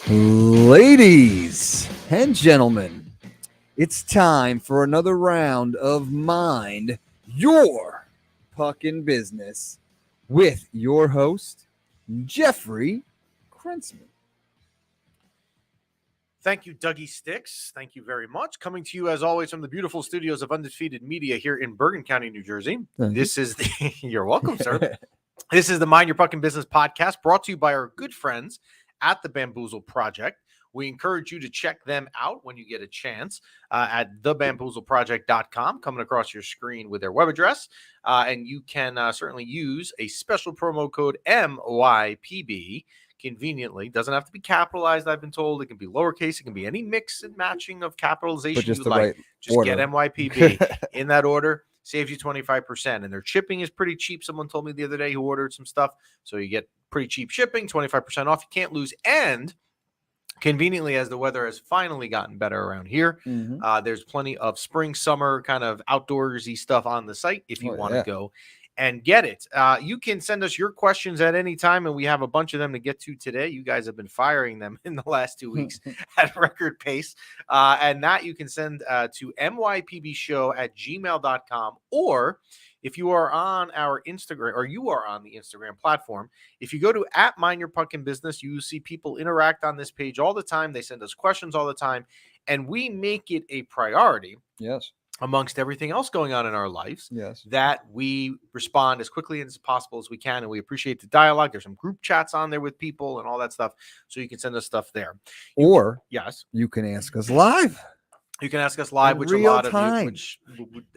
Ladies and gentlemen, it's time for another round of Mind Your Puckin' Business with your host, Jeffrey Krentzman. Thank you, Dougie Sticks. Thank you very much. Coming to you, as always, from the beautiful studios of Undefeated Media here in Bergen County, New Jersey. This is the you're welcome, sir. This is the Mind Your Puckin' Business podcast brought to you by our good friends at the Bamboozle Project. We encourage you to check them out when you get a chance at thebamboozleproject.com, coming across your screen with their web address. And you can certainly use a special promo code MYPB. Conveniently, doesn't have to be capitalized. I've been told it can be lowercase. It can be any mix and matching of capitalization But just you the like. right Just order. get MYPB in that order. Saves you 25%, and their shipping is pretty cheap. Someone told me the other day who ordered some stuff, so you get pretty cheap shipping, 25% off. You can't lose. And conveniently, as the weather has finally gotten better around here, there's plenty of spring, summer kind of outdoorsy stuff on the site if you want to go and get it. You can send us your questions at any time, and we have a bunch of them to get to today. You guys have been firing them in the last 2 weeks at record pace. And that you can send to mypbshow@gmail.com, or if you are on our Instagram, or you are on the Instagram platform, if you go to @MindYourPuckinBusiness, you will see people interact on this page all the time. They send us questions all the time, and we make it a priority. Yes. Amongst everything else going on in our lives, that we respond as quickly as possible as we can. And we appreciate the dialogue. There's some group chats on there with people and all that stuff. So you can send us stuff there. Or yes, you can ask us live. You can ask us live, which a lot of you, which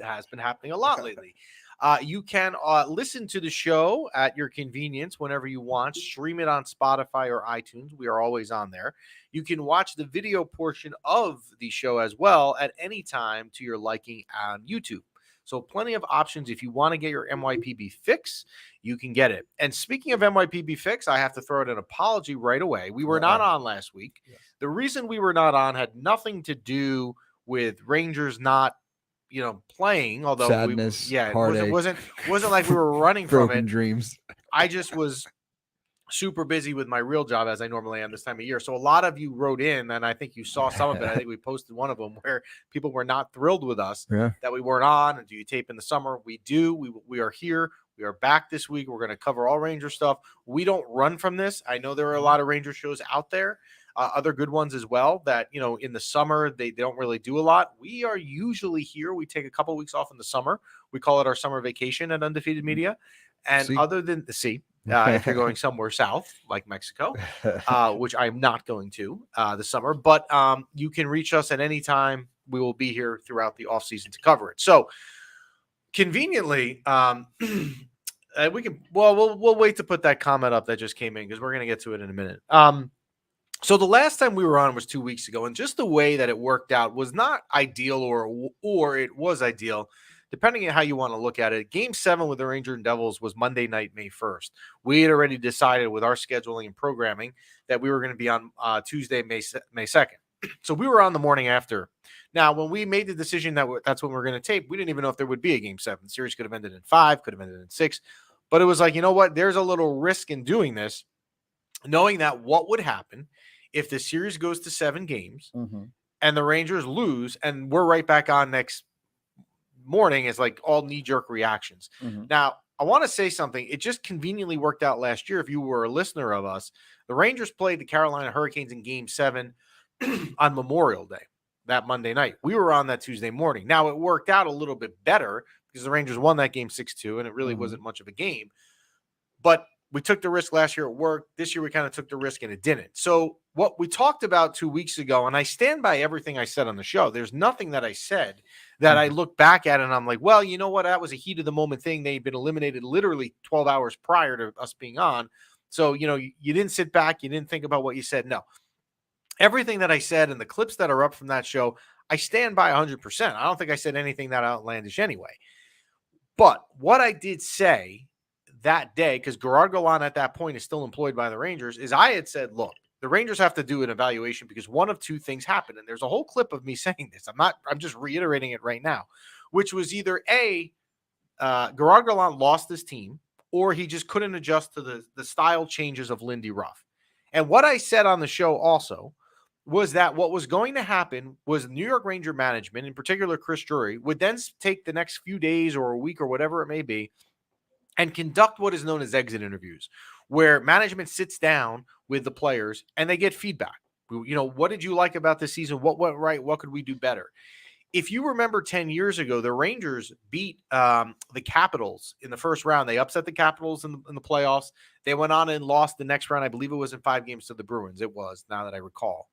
has been happening a lot lately. You can listen to the show at your convenience whenever you want. Stream it on Spotify or iTunes. We are always on there. You can watch the video portion of the show as well at any time to your liking on YouTube. So plenty of options. If you want to get your MYPB fix, you can get it. And speaking of MYPB fix, I have to throw out an apology right away. We were not on last week. Yes. The reason we were not on had nothing to do with Rangers not playing, although sadness, heartache. It wasn't like we were running from it. Dreams. I just was super busy with my real job, as I normally am this time of year. So a lot of you wrote in, and I think you saw some of it. I think we posted one of them where people were not thrilled with us that we weren't on. And do you tape in the summer? We do. We are here. We are back this week. We're going to cover all Ranger stuff. We don't run from this. I know there are a lot of Ranger shows out there. Other good ones as well that, in the summer, they don't really do a lot. We are usually here. We take a couple of weeks off in the summer. We call it our summer vacation at Undefeated Media. And other than the sea, if you're going somewhere south, like Mexico, which I'm not going to this summer, but you can reach us at any time. We will be here throughout the offseason to cover it. So conveniently, we'll wait to put that comment up that just came in because we're going to get to it in a minute. So the last time we were on was 2 weeks ago, and just the way that it worked out was not ideal, or it was ideal, depending on how you want to look at it. Game 7 with the Rangers and Devils was Monday night, May 1st. We had already decided with our scheduling and programming that we were going to be on Tuesday, May 2nd. So we were on the morning after. Now, when we made the decision that that's when we're going to tape, we didn't even know if there would be a Game 7. The series could have ended in 5, could have ended in 6. But it was like, you know what? There's a little risk in doing this, knowing that what would happen if the series goes to 7 games and the Rangers lose and we're right back on next morning is like all knee-jerk reactions. Now, I want to say something. It just conveniently worked out last year. If you were a listener of us, the Rangers played the Carolina Hurricanes in Game 7 on Memorial Day, that Monday night. We were on that Tuesday morning. Now, it worked out a little bit better because the Rangers won that game 6-2, and it really wasn't much of a game. But we took the risk last year at work. This year we kind of took the risk and it didn't. So what we talked about 2 weeks ago, and I stand by everything I said on the show. There's nothing that I said that I look back at and I'm like, well, you know what? That was a heat of the moment thing. They'd been eliminated literally 12 hours prior to us being on. So, you didn't sit back. You didn't think about what you said. No. Everything that I said and the clips that are up from that show, I stand by 100%. I don't think I said anything that outlandish anyway. But what I did say that day, because Gallant at that point is still employed by the Rangers, is I had said, look, the Rangers have to do an evaluation because one of two things happened. And there's a whole clip of me saying this. I'm just reiterating it right now, which was either A, Gallant lost his team, or he just couldn't adjust to the style changes of Lindy Ruff. And what I said on the show also was that what was going to happen was New York Ranger management, in particular Chris Drury, would then take the next few days or a week or whatever it may be and conduct what is known as exit interviews, where management sits down with the players and they get feedback. What did you like about this season? What went right? What could we do better? If you remember 10 years ago, the Rangers beat the Capitals in the first round. They upset the Capitals in the playoffs. They went on and lost the next round. I believe it was in 5 games to the Bruins. It was, now that I recall.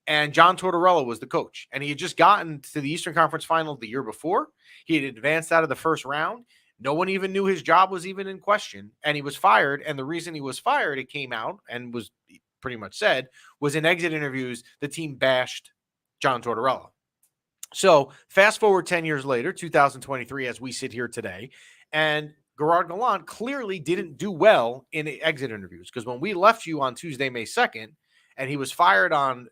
And John Tortorella was the coach. And he had just gotten to the Eastern Conference Final the year before. He had advanced out of the first round. No one even knew his job was even in question. And he was fired. And the reason he was fired, it came out and was pretty much said, was in exit interviews, the team bashed John Tortorella. So fast forward 10 years later, 2023, as we sit here today, and Gerard Gallant clearly didn't do well in exit interviews, because when we left you on Tuesday, May 2nd, and he was fired on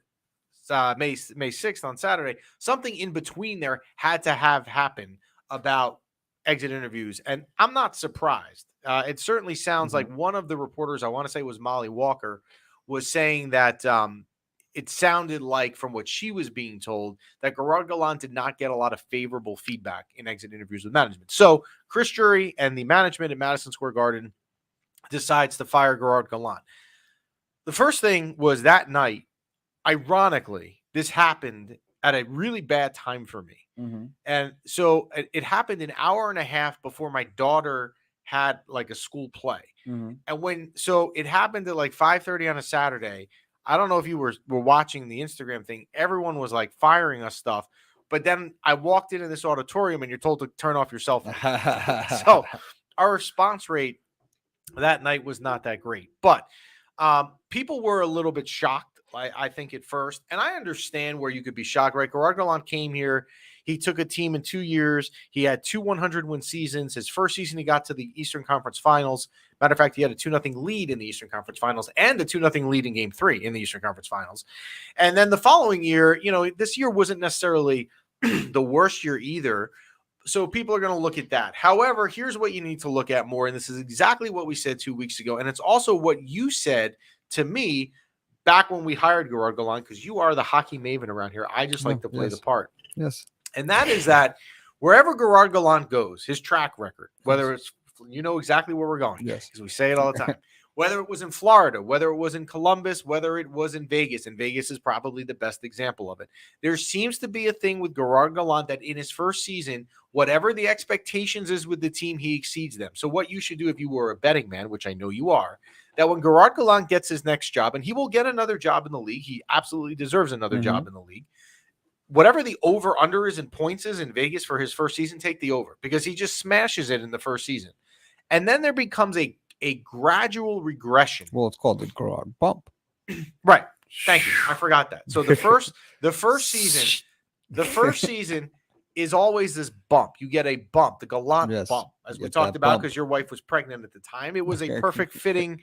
May 6th on Saturday, something in between there had to have happened about exit interviews. And I'm not surprised. It certainly sounds like one of the reporters, I want to say was Molly Walker, was saying that it sounded like, from what she was being told, that Gerard Gallant did not get a lot of favorable feedback in exit interviews with management. So Chris Drury and the management at Madison Square Garden decides to fire Gerard Gallant. The first thing was that night, ironically, this happened at a really bad time for me. And so it happened an hour and a half before my daughter had like a school play. And so it happened at like 5:30 on a Saturday. I don't know if you were watching the Instagram thing. Everyone was like firing us stuff. But then I walked into this auditorium and you're told to turn off your cell phone. So our response rate that night was not that great. But people were a little bit shocked, I think, at first. And I understand where you could be shocked, right? Gerard Gallant came here. He took a team in 2 years. He had 2 100-win seasons. His first season, he got to the Eastern Conference Finals. Matter of fact, he had a 2-0 lead in the Eastern Conference Finals and a 2-0 lead in Game 3 in the Eastern Conference Finals. And then the following year, this year wasn't necessarily the worst year either. So people are going to look at that. However, here's what you need to look at more. And this is exactly what we said 2 weeks ago. And it's also what you said to me back when we hired Gerard Gallant, because you are the hockey maven around here. I just like to play the part. Yes. And that is that wherever Gerard Gallant goes, his track record, whether it's, exactly where we're going. Yes. Because we say it all the time. Whether it was in Florida, whether it was in Columbus, whether it was in Vegas, and Vegas is probably the best example of it. There seems to be a thing with Gerard Gallant that in his first season, whatever the expectations is with the team, he exceeds them. So what you should do if you were a betting man, which I know you are, that when Gerard Gallant gets his next job, and he will get another job in the league, he absolutely deserves another job in the league. Whatever the over-under is in points is in Vegas for his first season, take the over, because he just smashes it in the first season. And then there becomes a gradual regression. Well, it's called the Gerard bump. Right. Thank you. I forgot that. So the first season is always this bump. You get a bump, the Gallant bump, as we talked about, because your wife was pregnant at the time. It was a perfect fitting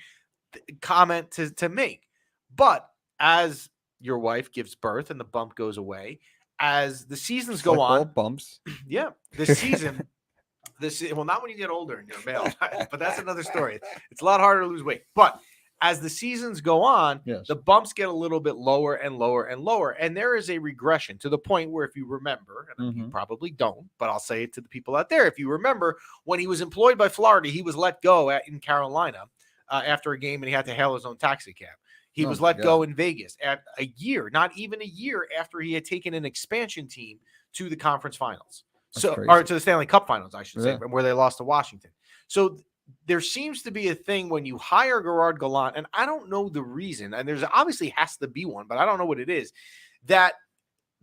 comment to make. But as your wife gives birth and the bump goes away, as the seasons go on, all bumps. Yeah, the season. Well, not when you get older and you're male, but that's another story. It's a lot harder to lose weight. But as the seasons go on, the bumps get a little bit lower and lower and lower. And there is a regression to the point where, if you remember, and you probably don't, but I'll say it to the people out there. If you remember, when he was employed by Florida, he was let go in Carolina after a game, and he had to hail his own taxi cab. He was let go in Vegas at not even a year after he had taken an expansion team to the conference finals. Or to the Stanley Cup finals, I should say, where they lost to Washington. So there seems to be a thing when you hire Gerard Gallant, and I don't know the reason, and there's obviously has to be one, but I don't know what it is, that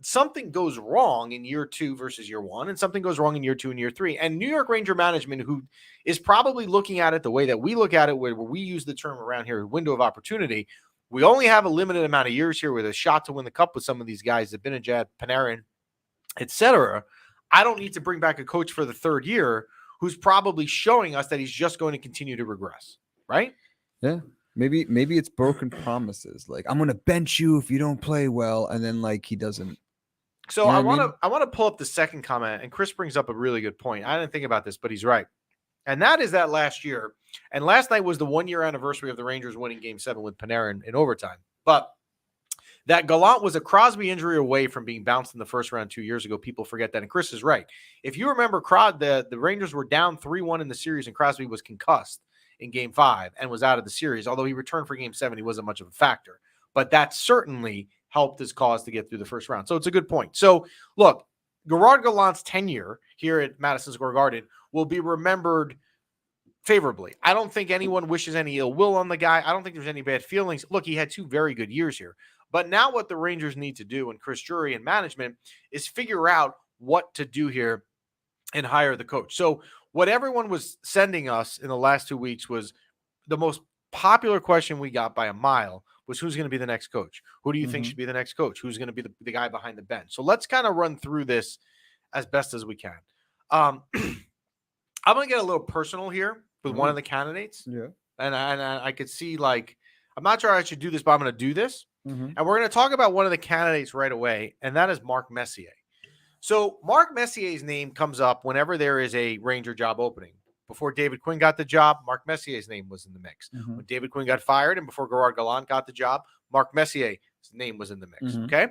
something goes wrong in year 2 versus year 1, and something goes wrong in year 2 and year 3. And New York Ranger management, who is probably looking at it the way that we look at it, where we use the term around here, window of opportunity. We only have a limited amount of years here with a shot to win the cup with some of these guys, Zibanejad, Panarin, etc. I don't need to bring back a coach for the 3rd year who's probably showing us that he's just going to continue to regress, right? Yeah. Maybe it's broken promises. Like, I'm going to bench you if you don't play well, and then like he doesn't. So I want to pull up the second comment, and Chris brings up a really good point. I didn't think about this, but he's right. And that is that last year And last night was the 1-year anniversary of the Rangers winning Game 7 with Panarin in overtime. But that Gallant was a Crosby injury away from being bounced in the first round 2 years ago. People forget that. And Chris is right. If you remember, the Rangers were down 3-1 in the series, and Crosby was concussed in Game 5 and was out of the series. Although he returned for Game 7, he wasn't much of a factor. But that certainly helped his cause to get through the first round. So it's a good point. So, look, Gerard Gallant's tenure here at Madison Square Garden will be remembered favorably. I don't think anyone wishes any ill will on the guy. I don't think there's any bad feelings. Look, he had 2 very good years here. But now what the Rangers need to do, and Chris Drury and management, is figure out what to do here and hire the coach. So what everyone was sending us in the last 2 weeks was the most popular question we got by a mile was, who's going to be the next coach? Who do you think should be the next coach? Who's going to be the guy behind the bench? So let's kind of run through this as best as we can. I'm going to get a little personal here with one of the candidates. Yeah. And I could see, like, I'm not sure I should do this, but I'm going to do this. And we're going to talk about one of the candidates right away, and that is Mark Messier. So Mark Messier's name comes up whenever there is a Ranger job opening. Before David Quinn got the job, Mark Messier's name was in the mix. When David Quinn got fired and before Gerard Gallant got the job, Mark Messier's name was in the mix, okay?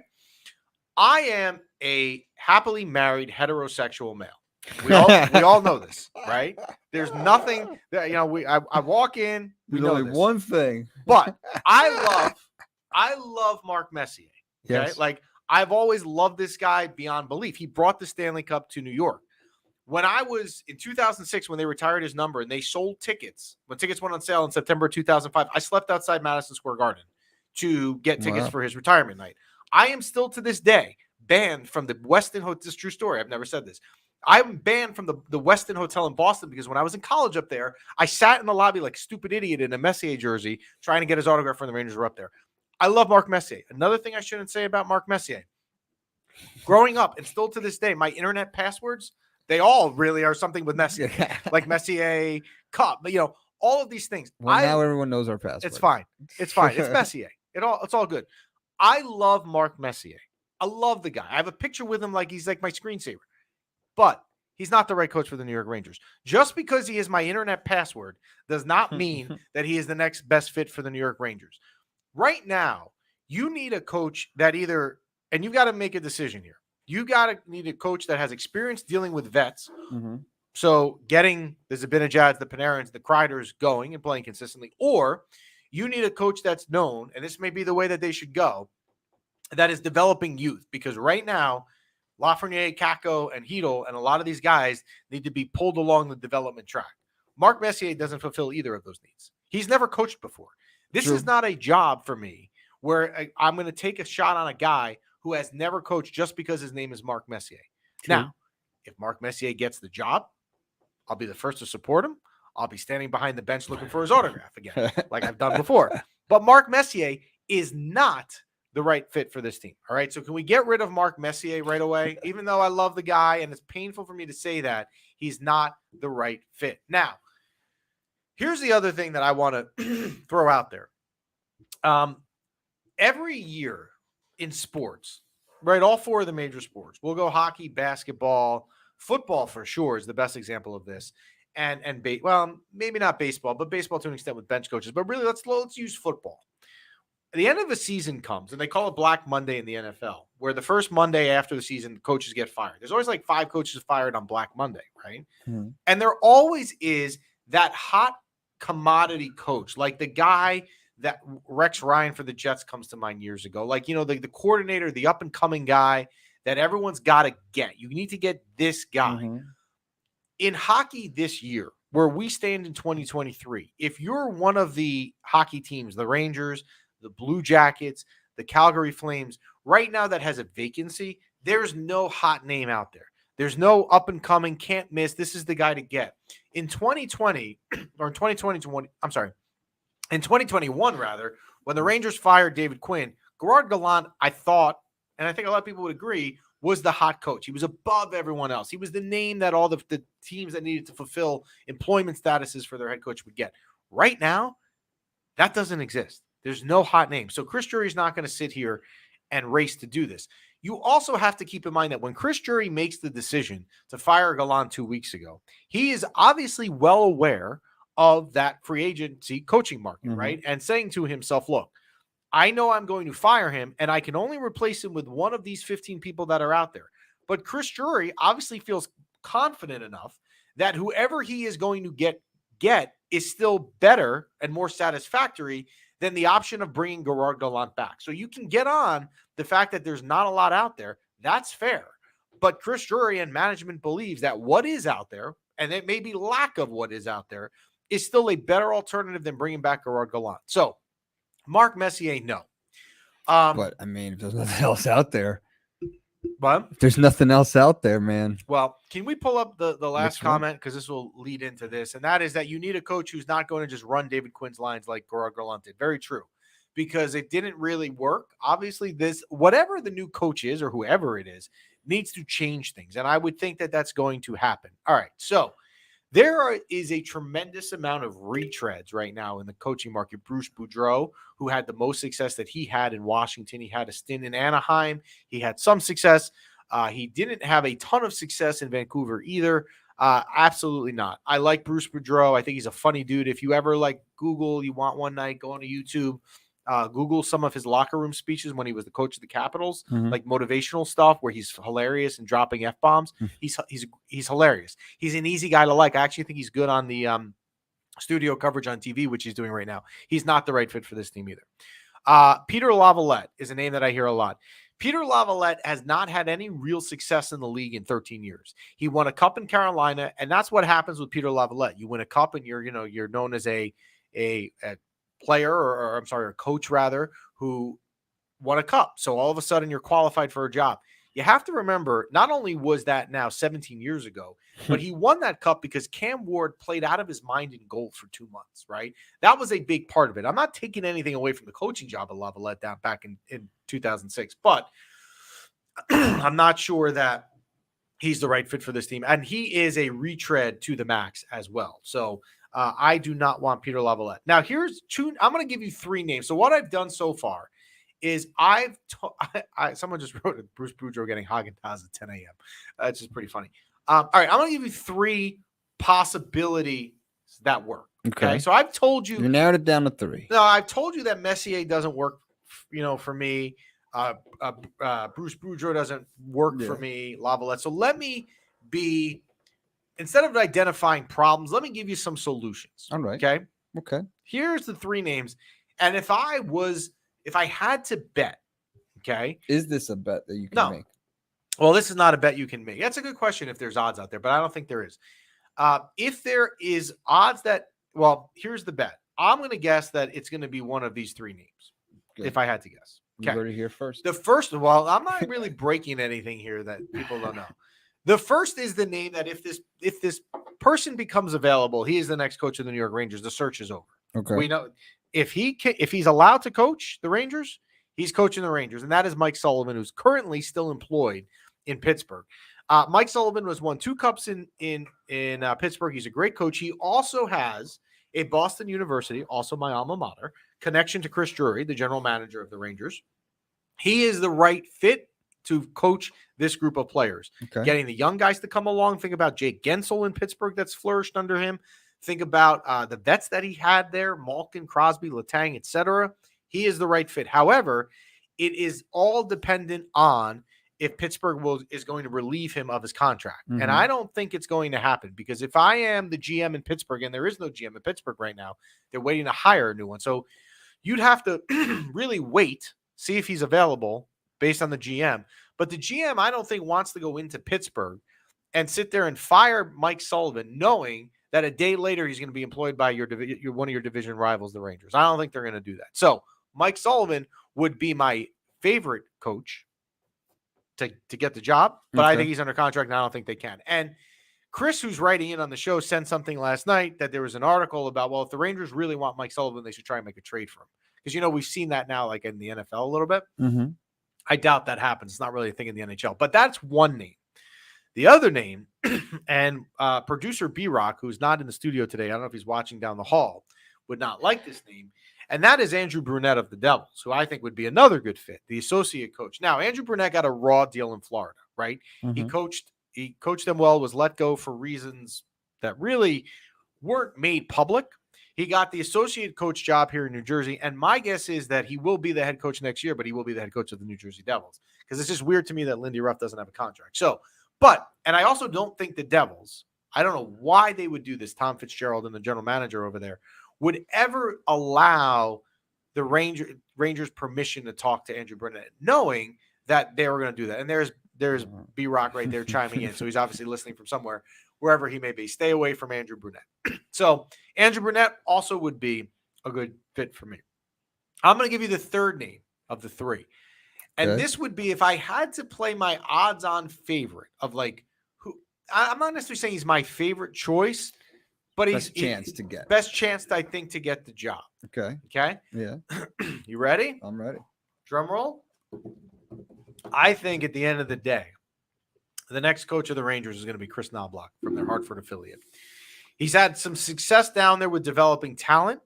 I am a happily married heterosexual male. We all know this, right? There's nothing that, I walk in, we There's know only this. one thing. But I love Mark Messier. Okay? Yes. Like, I've always loved this guy beyond belief. He brought the Stanley Cup to New York. When I was in 2006, when they retired his number and they sold tickets, when tickets went on sale in September 2005, I slept outside Madison Square Garden to get tickets for his retirement night. I am still to this day banned from the Westin Hotel. This is a true story. I've never said this. I'm banned from the Westin Hotel in Boston because when I was in college up there, I sat in the lobby like a stupid idiot in a Messier jersey trying to get his autograph when the Rangers were up there. I love Mark Messier. Another thing I shouldn't say about Mark Messier. Growing up, and still to this day, my internet passwords, they all really are something with Messier. Like Messier Cup, all of these things. Well, now everyone knows our password. It's fine. It's fine. It's Messier. It's all good. I love Mark Messier. I love the guy. I have a picture with him like he's like my screensaver. But he's not the right coach for the New York Rangers. Just because he is my internet password does not mean that he is the next best fit for the New York Rangers. Right now, you need a coach that and you've got to make a decision here. You need a coach that has experience dealing with vets. So getting the Zibanejad, the Panarins, the Kreiders going and playing consistently, or you need a coach that's known, and this may be the way that they should go, that is developing youth. Because right now, Lafreniere, Kakko, and Hedl, and a lot of these guys need to be pulled along the development track. Mark Messier doesn't fulfill either of those needs. He's never coached before. This is not a job for me where I'm going to take a shot on a guy who has never coached just because his name is Mark Messier. Now, if Mark Messier gets the job, I'll be the first to support him. I'll be standing behind the bench looking for his autograph again, like I've done before. But Mark Messier is not the right fit for this team. All right. So can we get rid of Mark Messier right away? Even though I love the guy and it's painful for me to say that, he's not the right fit. Now, here's the other thing that I want to throw out there. Every year in sports, right? All 4 of the major sports. We'll go hockey, basketball, football for sure is the best example of this. And well, maybe not baseball, but baseball to an extent with bench coaches. But really, let's use football. The end of the season comes, and they call it Black Monday in the NFL, where the first Monday after the season, coaches get fired. There's always like 5 coaches fired on Black Monday, right? And there always is that hot commodity coach, like the guy that Rex Ryan for the Jets comes to mind years ago. Like, the coordinator, the up-and-coming guy that everyone's got to get. You need to get this guy. In hockey this year, where we stand in 2023, if you're one of the hockey teams, the Rangers, the Blue Jackets, the Calgary Flames, right now that has a vacancy, there's no hot name out there. There's no up-and-coming, can't miss. This is the guy to get. In 2020, or in 2020, I'm sorry, in 2021, rather, when the Rangers fired David Quinn, Gerard Gallant, I thought, and I think a lot of people would agree, was the hot coach. He was above everyone else. He was the name that all the teams that needed to fulfill employment statuses for their head coach would get. Right now, that doesn't exist. There's no hot name. So Chris Drury's not going to sit here and race to do this. You also have to keep in mind that when Chris Drury makes the decision to fire Gallant 2 weeks ago, he is obviously well aware of that free agency coaching market, Mhm. right? And saying to himself, look, I know I'm going to fire him, and I can only replace him with one of these 15 people that are out there. But Chris Drury obviously feels confident enough that whoever he is going to get is still better and more satisfactory than the option of bringing Gerard Gallant back. So you can get on the fact that there's not a lot out there. That's fair. But Chris Drury and management believes that what is out there, and it may be lack of what is out there, is still a better alternative than bringing back Gerard Gallant. So Mark Messier, no. But I mean, if there's nothing else out there, But if there's nothing else out there, man. well, can we pull up the last Which one? comment, because this will lead into this, and that is that you need a coach who's not going to just run David Quinn's lines like Gerard Gallant did. Very true, because it didn't really work. Obviously, this whatever the new coach is or whoever it is needs to change things, and I would think that that's going to happen. All right, so there is a tremendous amount of retreads right now in the coaching market. Bruce Boudreau, who had the most success that he had in Washington, he had a stint in Anaheim. He had some success. He didn't have a ton of success in Vancouver either. Absolutely not. I like Bruce Boudreau. I think he's a funny dude. If you ever like Google, you want one night, go on to YouTube, Google some of his locker room speeches when he was the coach of the Capitals, like motivational stuff where he's hilarious and dropping F-bombs. He's hilarious. He's an easy guy to like. I actually think he's good on the studio coverage on TV, which he's doing right now. He's not the right fit for this team either. Peter Lavalette is a name that I hear a lot. Peter Lavalette has not had any real success in the league in 13 years. He won a cup in Carolina, and that's what happens with Peter Lavalette. You win a cup, and you're known as a player, or I'm sorry, a coach rather, who won a cup. So all of a sudden, you're qualified for a job. You have to remember, not only was that now 17 years ago, but he won that cup because Cam Ward played out of his mind in goal for 2 months, right? That was a big part of it. I'm not taking anything away from the coaching job of Lavalette down back in 2006, but I'm not sure that he's the right fit for this team. And he is a retread to the max as well. So I do not want Peter Lavalette. Now, here's two. I'm going to give you three names. So what I've done so far is someone just wrote it, Bruce Boudreau getting Haagen-Dazs at 10 a.m. That's just pretty funny. All right, I'm going to give you three possibilities that work. Okay. So I've told you. You narrowed it down to three. No, I've told you that Messier doesn't work, for me. Bruce Boudreau doesn't work for me. Lavalette. So let me be, instead of identifying problems, let me give you some solutions. All right. Okay. Here's the three names. And if I had to bet, okay. Is this a bet that you can make? Well, this is not a bet you can make. That's a good question if there's odds out there, but I don't think there is. If there is odds here's the bet. I'm going to guess that it's going to be one of these three names. Good. If I had to guess. Okay. You heard it here first. The first, I'm not really breaking anything here that people don't know. The first is the name that if this person becomes available, he is the next coach of the New York Rangers. The search is over. Okay. We know if he's allowed to coach the Rangers, he's coaching the Rangers, and that is Mike Sullivan, who's currently still employed in Pittsburgh. Mike Sullivan won 2 cups in Pittsburgh. He's a great coach. He also has a Boston University, also my alma mater, connection to Chris Drury, the general manager of the Rangers. He is the right fit to coach this group of players. Okay. Getting the young guys to come along. Think about Jake Gensel in Pittsburgh that's flourished under him. Think about the vets that he had there, Malkin, Crosby, Letang, etc. He is the right fit. However, it is all dependent on if Pittsburgh is going to relieve him of his contract. Mm-hmm. And I don't think it's going to happen, because if I am the GM in Pittsburgh, and there is no GM in Pittsburgh right now, they're waiting to hire a new one. So you'd have to really wait, see if he's available based on the GM. But the GM, I don't think, wants to go into Pittsburgh and sit there and fire Mike Sullivan, knowing that a day later he's going to be employed by one of your division rivals, the Rangers. I don't think they're going to do that. So Mike Sullivan would be my favorite coach to get the job, but I think he's under contract, and I don't think they can. And Chris, who's writing in on the show, sent something last night that there was an article about, well, if the Rangers really want Mike Sullivan, they should try and make a trade for him. Because, we've seen that now, like in the NFL a little bit. Mm-hmm. I doubt that happens. It's not really a thing in the NHL, but that's one name. The other name, and producer B-Rock, who's not in the studio today, I don't know if he's watching down the hall, would not like this name. And that is Andrew Brunette of the Devils, who I think would be another good fit, the associate coach. Now, Andrew Brunette got a raw deal in Florida, right? Mm-hmm. He coached them well, was let go for reasons that really weren't made public. He got the associate coach job here in New Jersey, and my guess is that he will be the head coach next year, but he will be the head coach of the New Jersey Devils, because it's just weird to me that Lindy Ruff doesn't have a contract. So, and I also don't think the Devils, I don't know why they would do this, Tom Fitzgerald and the general manager over there, would ever allow the Rangers permission to talk to Andrew Burnett, knowing that they were going to do that. And there's B-Rock right there chiming in, so he's obviously listening from somewhere, wherever he may be. Stay away from Andrew Burnett. So Andrew Burnett also would be a good fit for me. I'm going to give you the third name of the three. And this would be if I had to play my odds-on favorite of like who. I'm not necessarily saying he's my favorite choice, but best chance to get. Best chance, I think, to get the job. Okay. Yeah. You ready? I'm ready. Drum roll. I think at the end of the day, the next coach of the Rangers is going to be Chris Knobloch from their Hartford affiliate. He's had some success down there with developing talent.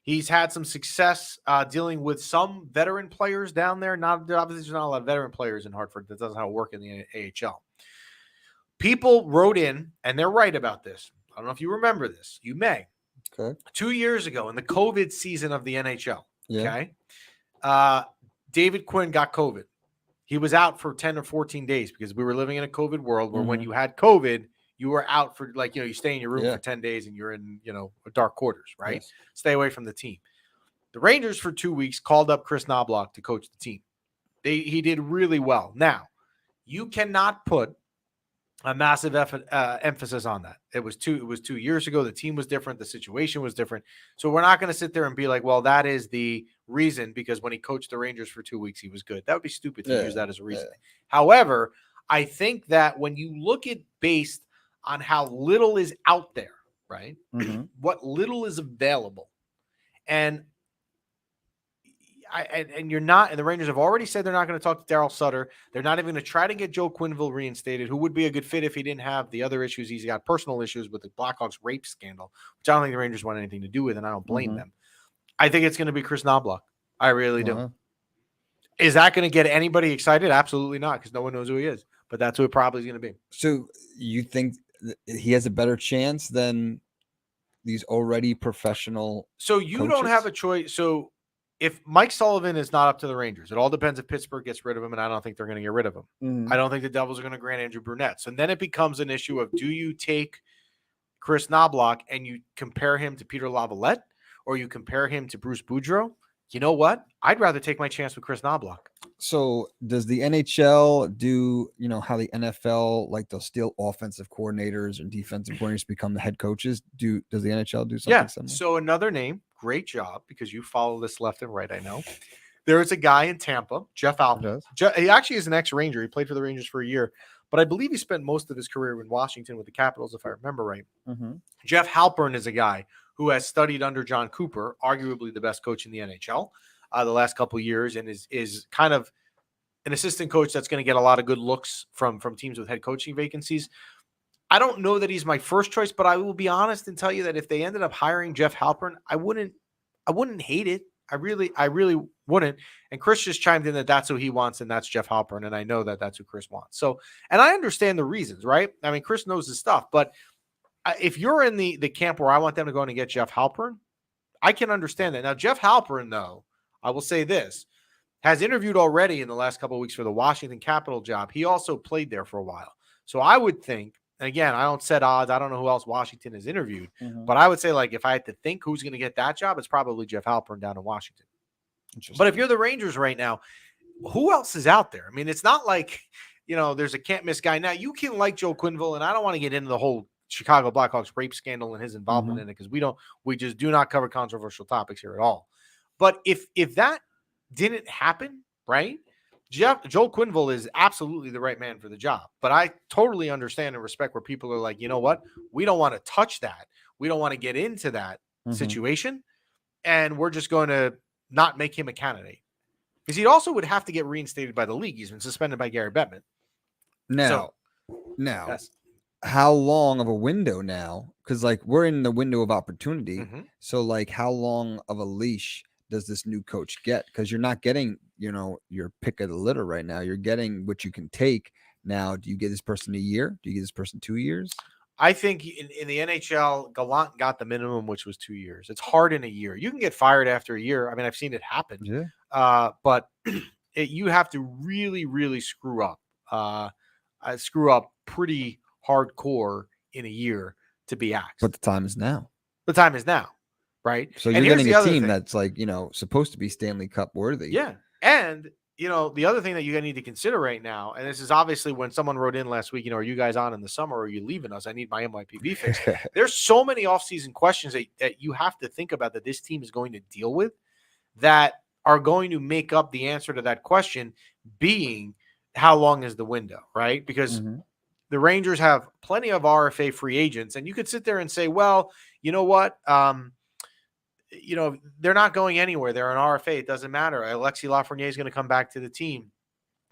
He's had some success dealing with some veteran players down there. Obviously, there's not a lot of veteran players in Hartford. That doesn't how it work in the AHL. People wrote in, and they're right about this. I don't know if you remember this. You may. Okay. 2 years ago in the COVID season of the NHL. Yeah. Okay. David Quinn got COVID. He was out for 10 or 14 days because we were living in a COVID world where when you had COVID, you were out for you stay in your room for 10 days and you're in, dark quarters, right? Yes. Stay away from the team. The Rangers for 2 weeks called up Chris Knobloch to coach the team. He did really well. Now, you cannot put a massive emphasis on that. It was 2 years ago. The team was different. The situation was different. So we're not going to sit there and be like, well, that is the reason because when he coached the Rangers for 2 weeks, he was good. That would be stupid to use that as a reason. Yeah. However, I think that when you look at based on how little is out there, right? Mm-hmm. What little is available. And you're not, and the Rangers have already said they're not going to talk to Darryl Sutter. They're not even going to try to get Joe Quenneville reinstated, who would be a good fit if he didn't have the other issues. He's got personal issues with the Blackhawks rape scandal, which I don't think the Rangers want anything to do with, and I don't blame them. I think it's going to be Chris Knobloch. I really do. Is that going to get anybody excited? Absolutely not, because no one knows who he is. But that's who it probably is going to be. So you think he has a better chance than these already professional So you coaches? Don't have a choice. So if Mike Sullivan is not up to the Rangers, it all depends if Pittsburgh gets rid of him, and I don't think they're going to get rid of him. I don't think the Devils are going to grant Andrew Burnett. So then it becomes an issue of, do you take Chris Knobloch and you compare him to Peter Lavalette, or you compare him to Bruce Boudreau? You know what? I'd rather take my chance with Chris Knobloch. So does the NHL do, how the NFL, like they'll steal offensive coordinators and defensive coordinators to become the head coaches? Does the NHL do something similar? So another name, great job, because you follow this left and right, I know. There is a guy in Tampa, Jeff Alpin. He actually is an ex-Ranger. He played for the Rangers for a year, but I believe he spent most of his career in Washington with the Capitals, if I remember right. Jeff Halpern is a guy who has studied under John Cooper, arguably the best coach in the NHL the last couple of years, and is kind of an assistant coach that's going to get a lot of good looks from teams with head coaching vacancies. I don't know that he's my first choice, but I will be honest and tell you that if they ended up hiring Jeff Halpern, I wouldn't hate it. I really wouldn't. And Chris just chimed in that that's who he wants, and that's Jeff Halpern, and I know that that's who Chris wants. So, and I understand the reasons, right? I mean, Chris knows his stuff, but if you're in the camp where I want them to go in and get Jeff Halpern, I can understand that. Now, Jeff Halpern, though, I will say this, has interviewed already in the last couple of weeks for the Washington Capitol job. He also played there for a while. So I would think, and again, I don't set odds. I don't know who else Washington has interviewed, but I would say, like, if I had to think who's going to get that job, it's probably Jeff Halpern down in Washington. But if you're the Rangers right now, who else is out there? I mean, it's not like, there's a can't miss guy. Now, you can like Joe Quenneville, and I don't want to get into the whole Chicago Blackhawks rape scandal and his involvement in it, because we just do not cover controversial topics here at all. But if that didn't happen, right? Joe Quenneville is absolutely the right man for the job. But I totally understand and respect where people are like, you know what? We don't want to touch that. We don't want to get into that situation. And we're just going to not make him a candidate. Because he also would have to get reinstated by the league. He's been suspended by Gary Bettman. Now, yes. How long of a window now? Because, like, we're in the window of opportunity. So, like, how long of a leash does this new coach get? Because you're not getting, your pick of the litter right now. You're getting what you can take. Now, do you get this person a year? Do you get this person 2 years? I think in the NHL, Gallant got the minimum, which was 2 years. It's hard in a year. You can get fired after a year. I mean, I've seen it happen. Yeah. But you have to really, really screw up pretty hardcore in a year to be axed. But the time is now. The time is now, right? So and you're getting a team thing. that's like, supposed to be Stanley Cup worthy. Yeah. And the other thing that you need to consider right now, and this is obviously when someone wrote in last week, are you guys on in the summer or are you leaving us? I need my MYPB fix. There's so many offseason questions that you have to think about that this team is going to deal with that are going to make up the answer to that question being how long is the window, right? Because the Rangers have plenty of RFA free agents, and you could sit there and say, well, you know what? They're not going anywhere. They're an RFA. It doesn't matter. Alexis Lafreniere is going to come back to the team.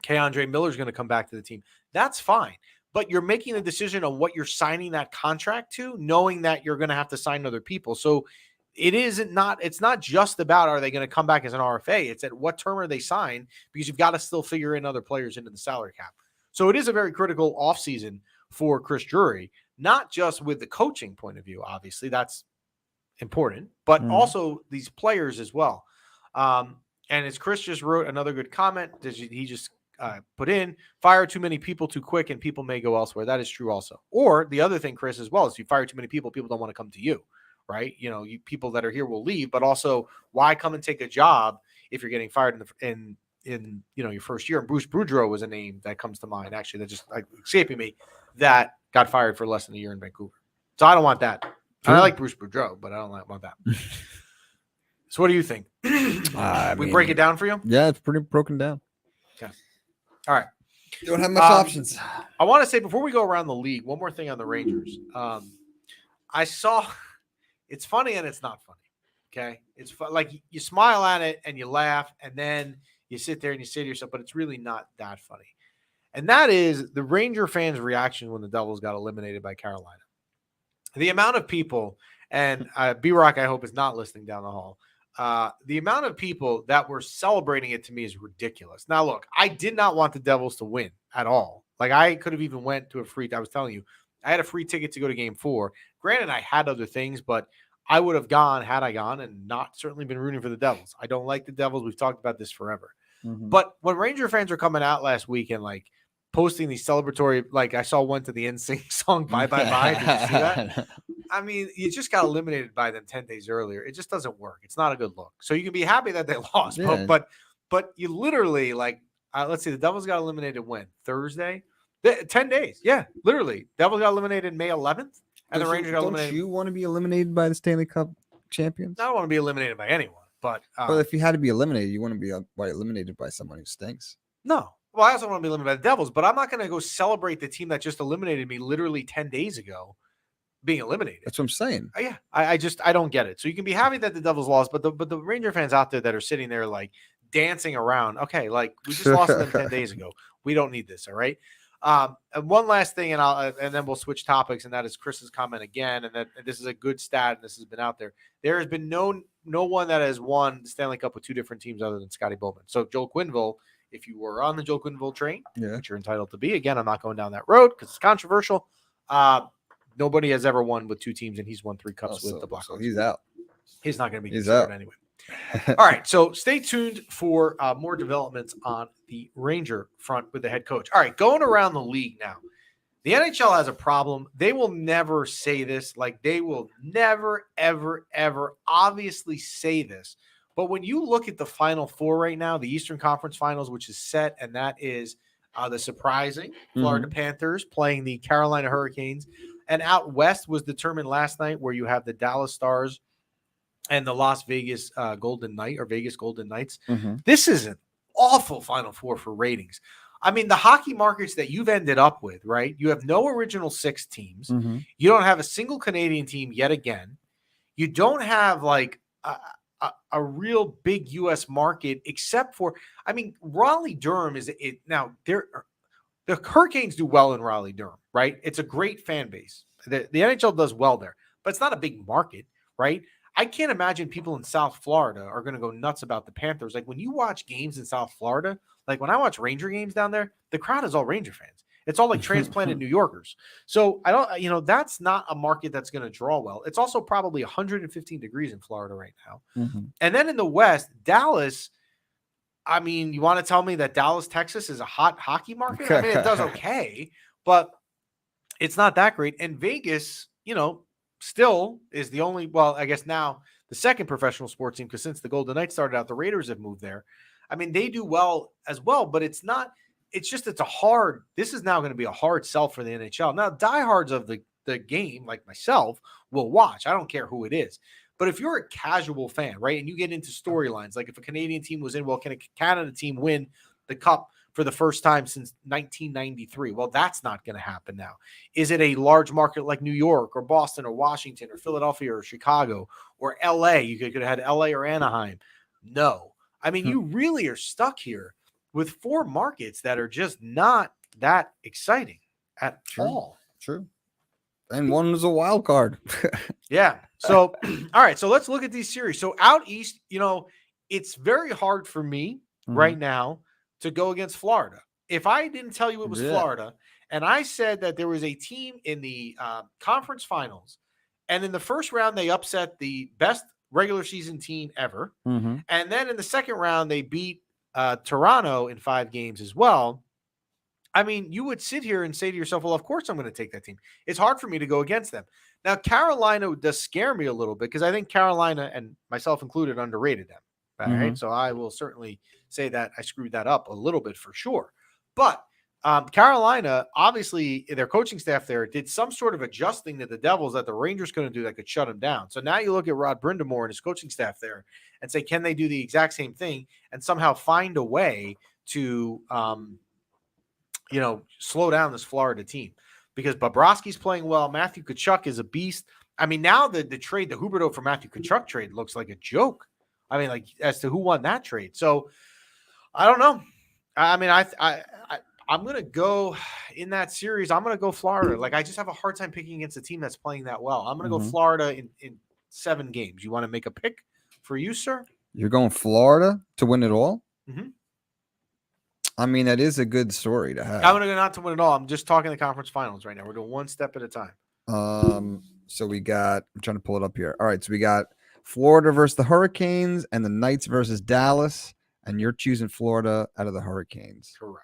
Keandre Miller is going to come back to the team. That's fine. But you're making a decision on what you're signing that contract to, knowing that you're going to have to sign other people. So it's not just about are they going to come back as an RFA. It's at what term are they signed, because you've got to still figure in other players into the salary cap. So it is a very critical offseason for Chris Drury, not just with the coaching point of view. Obviously, that's important, but also these players as well. And as Chris just wrote another good comment, he just put in, fire too many people too quick and people may go elsewhere. That is true also. Or the other thing, Chris, as well, is you fire too many people don't want to come to you, right? You people that are here will leave, but also why come and take a job if you're getting fired in your first year? And Bruce Boudreau was a name that comes to mind, actually, that just escaping me, that got fired for less than a year in Vancouver. So I don't want that. I like Bruce Boudreau, but I don't want that. So what do you think? We break it down for you? Yeah, it's pretty broken down. Okay. All right. You don't have much options. I want to say, before we go around the league, one more thing on the Rangers. I saw, it's funny and it's not funny. Okay. It's like you smile at it and you laugh, and then you sit there and you say to yourself, but it's really not that funny. And that is the Ranger fans' reaction when the Devils got eliminated by Carolina. The amount of people, and B-Rock, I hope, is not listening down the hall. The amount of people that were celebrating it to me is ridiculous. Now, look, I did not want the Devils to win at all. Like, I could have even went to I was telling you, I had a free ticket to go to Game 4. Granted, I had other things, but I would have gone had I gone and not certainly been rooting for the Devils. I don't like the Devils. We've talked about this forever. But when Ranger fans were coming out last week and, like, posting these celebratory, like I saw one to the NSYNC song, Bye Bye Bye. Did you see that? I mean, you just got eliminated by them 10 days earlier. It just doesn't work. It's not a good look. So you can be happy that they lost, but you literally, like, let's see, the Devils got eliminated when? Thursday? 10 days. Yeah, literally. Devils got eliminated May 11th, and the Rangers got eliminated. Don't you want to be eliminated by the Stanley Cup champions? I don't want to be eliminated by anyone, but if you had to be eliminated, you want to be eliminated by someone who stinks. No. Well, I also want to be eliminated by the Devils, but I'm not going to go celebrate the team that just eliminated me literally 10 days ago being eliminated. That's what I'm saying. Yeah, I don't get it. So you can be happy that the Devils lost, but the Ranger fans out there that are sitting there like dancing around, okay, like we just lost them 10 days ago. We don't need this, all right? And one last thing, and then we'll switch topics, and that is Chris's comment again, and this is a good stat, and this has been out there. There has been no one that has won the Stanley Cup with two different teams other than Scotty Bowman. So Joel Quenneville, if you were on the Joel Quenneville train, which you're entitled to be, again, I'm not going down that road because it's controversial. Nobody has ever won with two teams, and he's won 3 cups with the Blackhawks. So he's out. He's not going to be considered anyway. All right, so stay tuned for more developments on the Ranger front with the head coach. All right, going around the league now. The NHL has a problem. They will never say this. Like, they will never, ever, ever obviously say this. But when you look at the Final Four right now, the Eastern Conference Finals, which is set, and that is the surprising Florida Panthers playing the Carolina Hurricanes. And out west was determined last night, where you have the Dallas Stars and the Las Vegas Golden Knights. This is an awful Final Four for ratings. I mean, the hockey markets that you've ended up with, right? You have no original 6 teams. You don't have a single Canadian team yet again. You don't have like a real big U.S. market, except for, I mean, Raleigh-Durham is it now. The Hurricanes do well in Raleigh-Durham, right? It's a great fan base. The NHL does well there, but it's not a big market, right? I can't imagine people in South Florida are going to go nuts about the Panthers. Like, when you watch games in South Florida, like when I watch Ranger games down there, the crowd is all Ranger fans. It's all like transplanted New Yorkers. So I don't, that's not a market that's going to draw well. It's also probably 115 degrees in Florida right now. Mm-hmm. And then in the West, Dallas, I mean, you want to tell me that Dallas, Texas is a hot hockey market? I mean, it does okay, but it's not that great. And Vegas, still is the only, well, I guess now the second professional sports team, because since the Golden Knights started out, the Raiders have moved there. I mean, they do well as well, but it's this is now going to be a hard sell for the NHL. Now, diehards of the game, like myself, will watch. I don't care who it is. But if you're a casual fan, right, and you get into storylines, like if a Canadian team was in, well, can a Canada team win the Cup for the first time since 1993? Well, that's not going to happen now. Is it a large market like New York or Boston or Washington or Philadelphia or Chicago or LA? You could have had LA or Anaheim. No. I mean, you really are stuck here with 4 markets that are just not that exciting at all. True. And one was a wild card. Yeah. So, all right. So let's look at these series. So out East, it's very hard for me right now to go against Florida. If I didn't tell you it was Florida and I said that there was a team in the conference finals and in the first round, they upset the best regular season team ever. And then in the second round, they beat Toronto in 5 games as well. I mean, you would sit here and say to yourself, well, of course I'm going to take that team. It's hard for me to go against them. Now, Carolina does scare me a little bit because I think Carolina, and myself included, underrated them. All right. So I will certainly say that I screwed that up a little bit for sure. But Carolina, obviously, their coaching staff there did some sort of adjusting to the Devils that the Rangers couldn't do that could shut them down. So now you look at Rod Brindamore and his coaching staff there and say, can they do the exact same thing and somehow find a way to slow down this Florida team? Because Bobrovsky's playing well. Matthew Tkachuk is a beast. I mean, now the trade, the Huberdeau for Matthew Tkachuk trade looks like a joke. I mean, like as to who won that trade. So I don't know. I mean, I'm going to go in that series. I'm going to go Florida. Like, I just have a hard time picking against a team that's playing that well. I'm going to go Florida in 7 games. You want to make a pick for you, sir? You're going Florida to win it all? I mean, that is a good story to have. I'm going to go not to win it all. I'm just talking the conference finals right now. We're doing one step at a time. So we got, I'm trying to pull it up here. All right. So we got Florida versus the Hurricanes and the Knights versus Dallas. And you're choosing Florida out of the Hurricanes. Correct.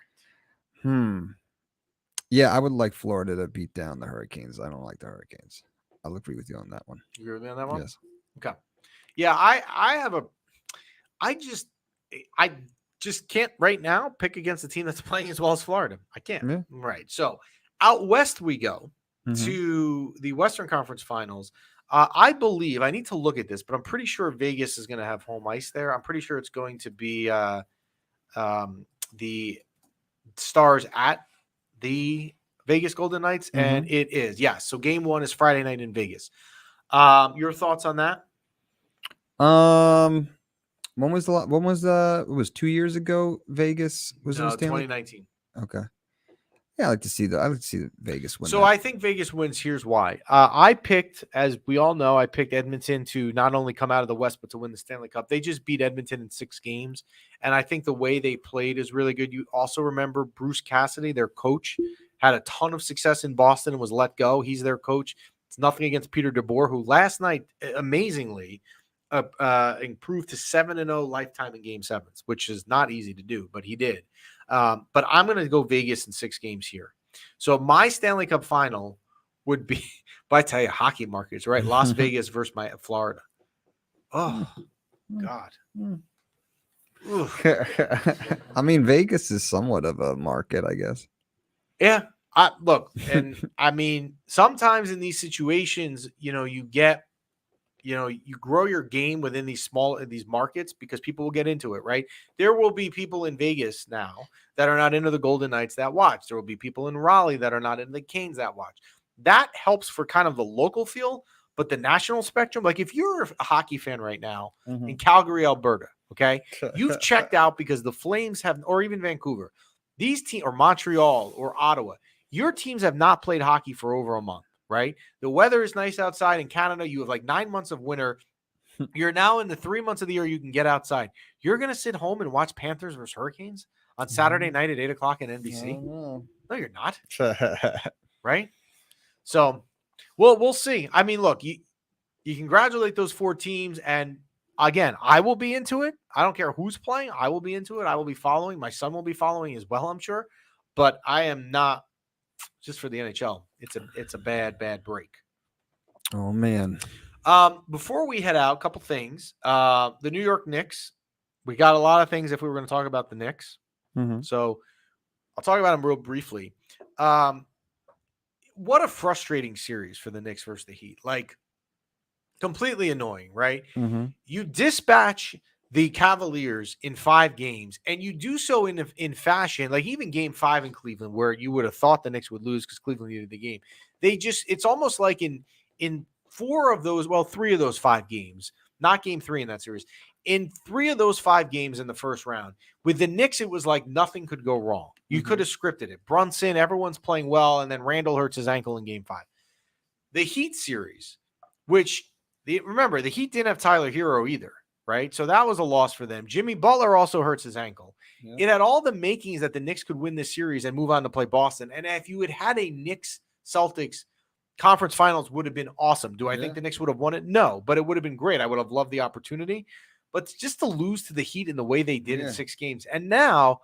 Yeah, I would like Florida to beat down the Hurricanes. I don't like the Hurricanes. I'll agree with you on that one. You agree with me on that one? Yes. Okay. Yeah, I just can't right now pick against a team that's playing as well as Florida. I can't. Yeah. Right. So out west we go to the Western Conference Finals. I believe, I need to look at this, but I'm pretty sure Vegas is going to have home ice there. I'm pretty sure it's going to be the Stars at the Vegas Golden Knights, and it is. Yes. So game 1 is Friday night in Vegas. Your thoughts on that? When was it was 2 years ago Vegas was in Stanley? 2019. Okay. Yeah, I'd like to see the Vegas win. So I think Vegas wins. Here's why. I picked, as we all know, Edmonton to not only come out of the West, but to win the Stanley Cup. They just beat Edmonton in 6 games. And I think the way they played is really good. You also remember Bruce Cassidy, their coach, had a ton of success in Boston and was let go. He's their coach. It's nothing against Peter DeBoer, who last night, amazingly, improved to 7-0 lifetime in Game 7s, which is not easy to do, but he did. But I'm going to go Vegas in 6 games here. So my Stanley Cup final would be, but I tell you, hockey markets, right? Las Vegas versus Florida. Oh, God. I mean, Vegas is somewhat of a market, I guess. Yeah. Look, and I mean, sometimes in these situations, you get, you grow your game within these markets because people will get into it, right? There will be people in Vegas now that are not into the Golden Knights that watch. There will be people in Raleigh that are not into the Canes that watch. That helps for kind of the local feel, but the national spectrum, like if you're a hockey fan right now in Calgary, Alberta, okay, you've checked out because the Flames have, or even Vancouver, these teams, or Montreal or Ottawa, your teams have not played hockey for over a month. Right? The weather is nice outside in Canada. You have like 9 months of winter. You're now in the 3 months of the year you can get outside. You're going to sit home and watch Panthers versus Hurricanes on Saturday night at 8 o'clock on NBC? No, you're not. Right? So, we'll see. I mean, look, you congratulate those 4 teams, and again, I will be into it. I don't care who's playing. I will be into it. I will be following. My son will be following as well, I'm sure. But I am not just for the NHL. It's a bad break. Oh man. Before we head out, a couple things. The New York Knicks. We got a lot of things if we were going to talk about the Knicks. Mm-hmm. So I'll talk about them real briefly. What a frustrating series for the Knicks versus the Heat. Like, completely annoying, right? Mm-hmm. You dispatch the Cavaliers in 5 games, and you do so in fashion, like even game 5 in Cleveland, where you would have thought the Knicks would lose because Cleveland needed the game. It's almost like in 3 of those 5 games, not game 3 in that series, in 3 of those 5 games in the first round, with the Knicks, it was like nothing could go wrong. You could have scripted it. Brunson, everyone's playing well, and then Randall hurts his ankle in game 5. The Heat series, which remember, the Heat didn't have Tyler Hero either, right? So that was a loss for them. Jimmy Butler also hurts his ankle. Yeah. It had all the makings that the Knicks could win this series and move on to play Boston. And if you had a Knicks-Celtics conference finals, would have been awesome. Do I think the Knicks would have won it? No, but it would have been great. I would have loved the opportunity. But just to lose to the Heat in the way they did in 6 games. And now,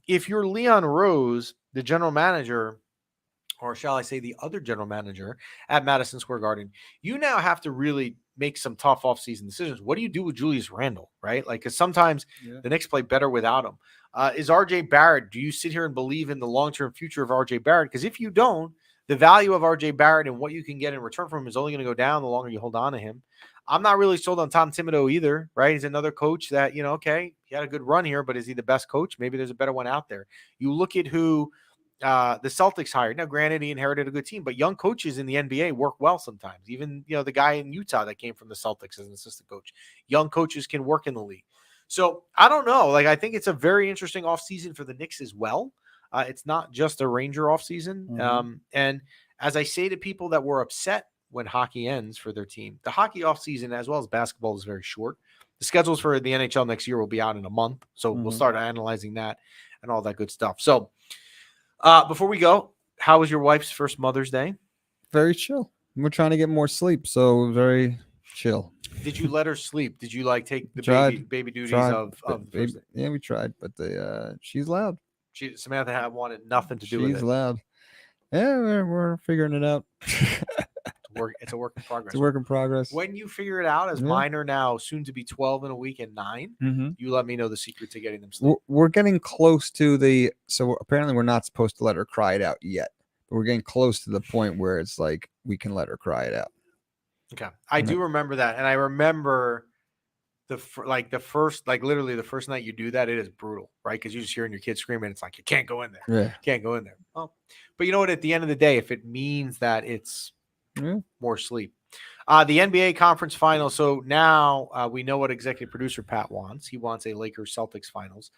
if you're Leon Rose, the general manager, or shall I say the other general manager at Madison Square Garden, you now have to really make some tough offseason decisions. What do you do with Julius Randle, right? Like, because sometimes the Knicks play better without him. Is RJ Barrett, do you sit here and believe in the long-term future of RJ Barrett? Because if you don't, the value of RJ Barrett and what you can get in return from him is only going to go down the longer you hold on to him. I'm not really sold on Tom Thibodeau either, right? He's another coach that, okay, he had a good run here, but is he the best coach? Maybe there's a better one out there. You look at who the Celtics hired. Now, granted, he inherited a good team, but young coaches in the NBA work well sometimes. Even, the guy in Utah that came from the Celtics as an assistant coach. Young coaches can work in the league. So, I don't know. Like, I think it's a very interesting offseason for the Knicks as well. It's not just a Ranger offseason. Mm-hmm. And as I say to people that were upset when hockey ends for their team, the hockey offseason as well as basketball is very short. The schedules for the NHL next year will be out in a month. So we'll start analyzing that and all that good stuff. So before we go, how was your wife's first Mother's Day? Very chill. We're trying to get more sleep, so very chill. Did you let her sleep? Did you take the baby duties of baby? Yeah, we tried, but she's loud. Samantha wanted nothing to do with it. She's loud. Yeah, we're figuring it out. It's a work in progress. It's a work in progress. When you figure it out, as mine are now soon to be 12 in a week and 9, you let me know the secret to getting them sleep. We're getting close to so apparently we're not supposed to let her cry it out yet, but we're getting close to the point where it's like we can let her cry it out. Okay. I do remember that. And I remember literally the first night you do that, it is brutal, right? Because you're just hearing your kids screaming. It's like, you can't go in there. Yeah. You can't go in there. Oh, but you know what? At the end of the day, if it means that it's more sleep. The NBA conference finals. So now we know what executive producer Pat wants. He wants a Lakers Celtics finals.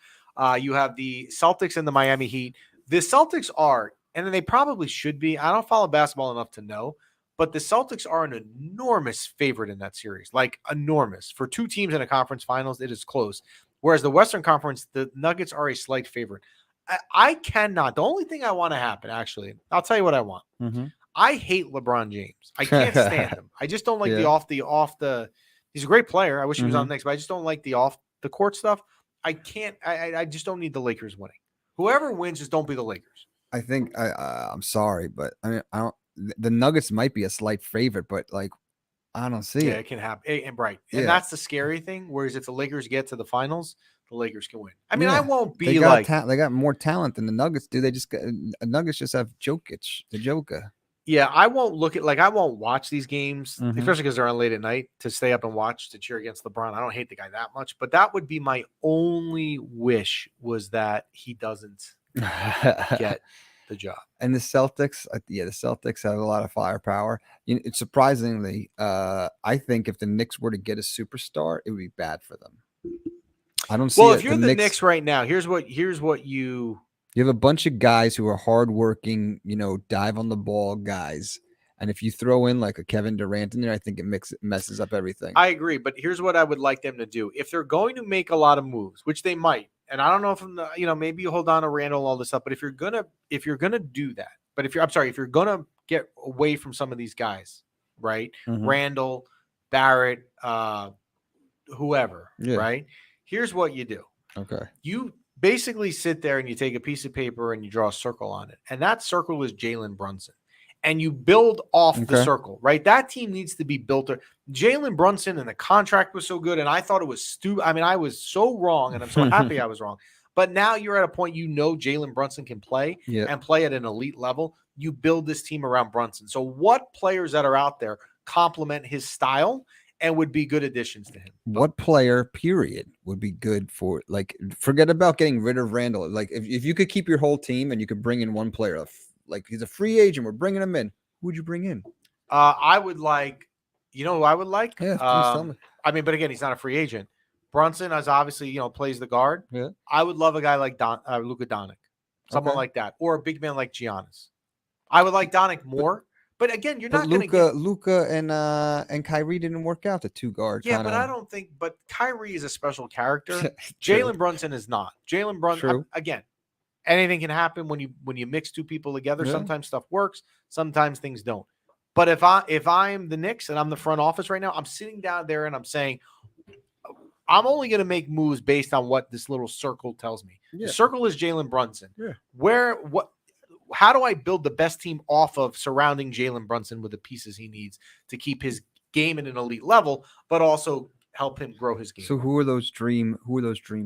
You have the Celtics and the Miami Heat. The Celtics are, and they probably should be, I don't follow basketball enough to know, but the Celtics are an enormous favorite in that series, like enormous. For 2 teams in a conference finals, it is close. Whereas the Western Conference, the Nuggets are a slight favorite. I cannot. The only thing I want to happen, actually, I'll tell you what I want. I hate LeBron James. I can't stand him. I just don't like the he's a great player. I wish he was on the Knicks, but I just don't like the off the court stuff. I can't. I just don't need the Lakers winning. Whoever wins, just don't be the Lakers. I think I'm sorry, but I mean, I don't. The Nuggets might be a slight favorite, but I don't see it. Yeah, it can happen. And right. And that's the scary thing. Whereas if the Lakers get to the finals, the Lakers can win. I mean, I won't be they got more talent than the Nuggets do. They just Nuggets just have Jokic, the Joker. Yeah, I won't I won't watch these games, especially because they're on late at night, to stay up and watch to cheer against LeBron. I don't hate the guy that much, but that would be my only wish, was that he doesn't get the job. And the Celtics, the Celtics have a lot of firepower. It's surprisingly, I think if the Knicks were to get a superstar, it would be bad for them. I don't see. Well, if you're the Knicks right now, here's what you have a bunch of guys who are hardworking, dive on the ball guys. And if you throw in like a Kevin Durant in there, I think it messes up everything. I agree. But here's what I would like them to do. If they're going to make a lot of moves, which they might, and I don't know if maybe you hold on to Randall and all this stuff, but if you're gonna do that, but if you're gonna get away from some of these guys, right? Randall, Barrett, whoever, right? Here's what you do. Okay. You basically sit there and you take a piece of paper and you draw a circle on it, and that circle is Jalen Brunson. And you build off the circle, right? That team needs to be built. Jalen Brunson, and the contract was so good, and I thought it was stupid. I mean, I was so wrong, and I'm so happy I was wrong. But now you're at a point Jalen Brunson can play and play at an elite level. You build this team around Brunson. So what players that are out there complement his style and would be good additions to him? What player, period, would be good for, like, forget about getting rid of Randall. Like, if you could keep your whole team and you could bring in one player, like he's a free agent, we're bringing him in, who would you bring in? I would like, who I would like? Yeah, please tell me. I mean, but again, he's not a free agent. Brunson is obviously, plays the guard. Yeah. I would love a guy like Luka Doncic, someone like that, or a big man like Giannis. I would like Doncic more, but again, you're not going to get Luka and Kyrie didn't work out, the two guards. Yeah, but I don't think. But Kyrie is a special character. Jalen Brunson is not. Jalen Brunson again. Anything can happen when you mix two people together. Yeah. Sometimes stuff works, sometimes things don't. But if I'm the Knicks and I'm the front office right now, I'm sitting down there and I'm saying, I'm only going to make moves based on what this little circle tells me. Yeah. The circle is Jalen Brunson. Yeah. How do I build the best team off of surrounding Jalen Brunson with the pieces he needs to keep his game at an elite level, but also help him grow his game? So who are those dream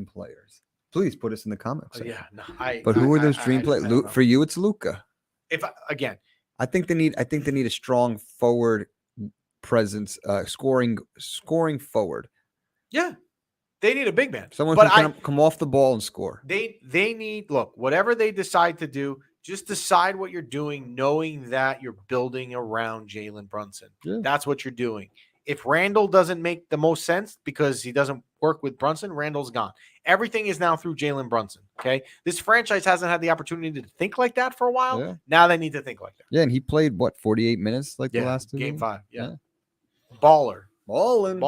players? Please put us in the comments. Yeah, no, but who are those dream players? For you, it's Luka. I think they need a strong forward presence, scoring forward. Yeah, they need a big man. Someone who can come off the ball and score. They need whatever they decide to do. Just decide what you're doing, knowing that you're building around Jalen Brunson. Yeah. That's what you're doing. If Randall doesn't make the most sense because he doesn't work with Brunson, Randall's gone. Everything is now through Jalen Brunson, okay? This franchise hasn't had the opportunity to think like that for a while. Yeah. Now they need to think like that. Yeah, and he played, 48 minutes the last two Game 5, yeah. Baller. Ballin'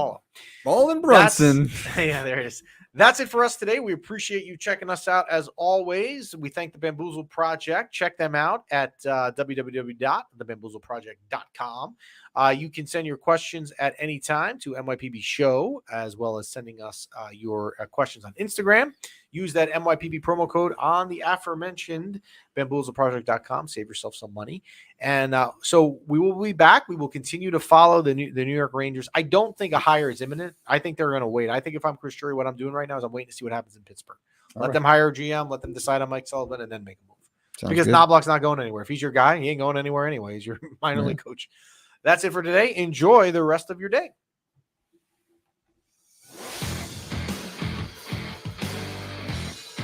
Brunson. There it is. That's it for us today. We appreciate you checking us out as always. We thank the Bamboozle Project. Check them out at www.thebamboozleproject.com. You can send your questions at any time to MYPB Show, as well as sending us your questions on Instagram. Use that MYPB promo code on the aforementioned bamboozleproject.com. Save yourself some money. And so we will be back. We will continue to follow the New York Rangers. I don't think a hire is imminent. I think they're going to wait. I think if I'm Chris Drury, what I'm doing right now is I'm waiting to see what happens in Pittsburgh. Let them hire a GM, let them decide on Mike Sullivan, and then make a move. Because Knobloch's not going anywhere. If he's your guy, he ain't going anywhere anyway. He's your minor league coach. That's it for today. Enjoy the rest of your day.